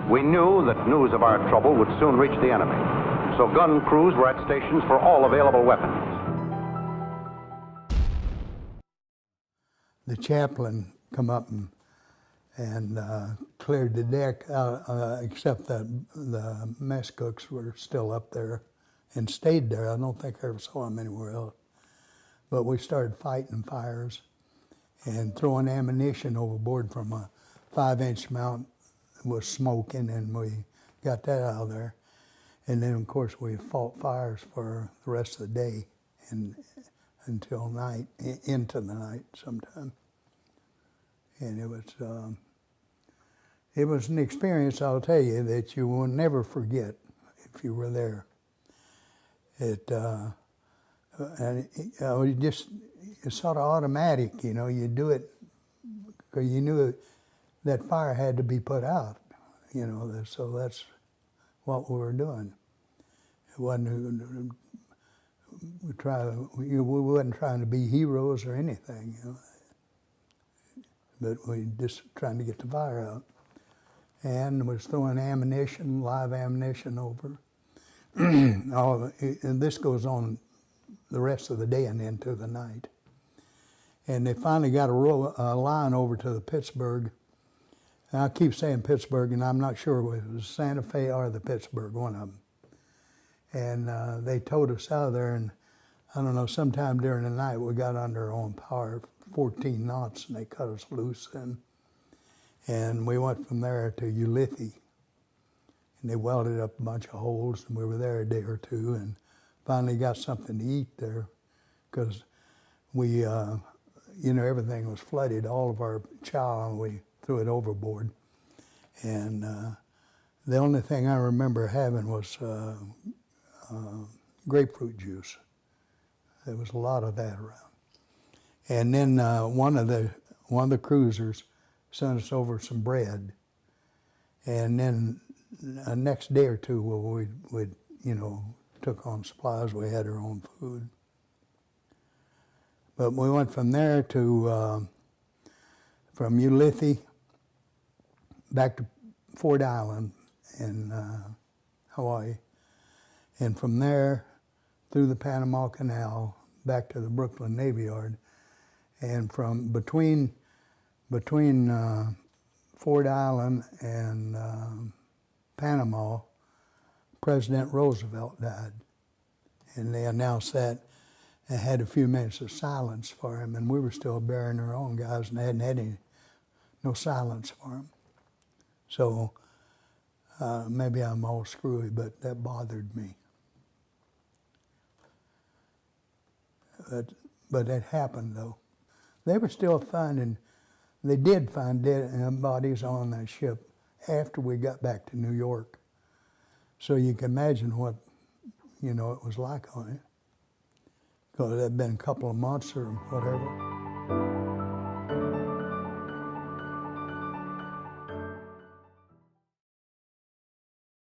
We knew that news of our trouble would soon reach the enemy, so gun crews were at stations for all available weapons. The chaplain come up and cleared the deck out, except that the mess cooks were still up there and stayed there. I don't think I ever saw them anywhere else. But we started fighting fires and throwing ammunition overboard from a 5-inch mount was smoking, and we got that out of there. And then, of course, we fought fires for the rest of the day and until night, into the night sometime. And it was an experience, I'll tell you, that you will never forget if you were there. It's sort of automatic, you know. You do it because you knew that fire had to be put out, you know. So that's what we were doing. It wasn't we wasn't trying to be heroes or anything, you know. But we just trying to get the fire out, and was throwing ammunition, live ammunition over. And this goes on the rest of the day and into the night. And they finally got a line over to the Pittsburgh. And I keep saying Pittsburgh, and I'm not sure if it was Santa Fe or the Pittsburgh, one of them. And they towed us out of there, and I don't know, sometime during the night we got under on power, 14 knots, and they cut us loose. And we went from there to Ulithi. And they welded up a bunch of holes, and we were there a day or two, and finally got something to eat there, because we, you know, everything was flooded. All of our chow, we threw it overboard. And the only thing I remember having was grapefruit juice. There was a lot of that around. And then one of the cruisers sent us over some bread. And then the next day or two, we'd you know, took on supplies. We had our own food. But we went from there to, from Ulithi back to Ford Island in Hawaii. And from there, through the Panama Canal, back to the Brooklyn Navy Yard. And from between Ford Island and Panama, President Roosevelt died. And they announced that and had a few minutes of silence for him, and we were still burying our own guys and hadn't had no silence for him. So maybe I'm all screwy, but that bothered me. But it happened, though. They were still finding, they did find dead bodies on that ship after we got back to New York. So you can imagine what, you know, it was like on it. Because it had been a couple of months or whatever.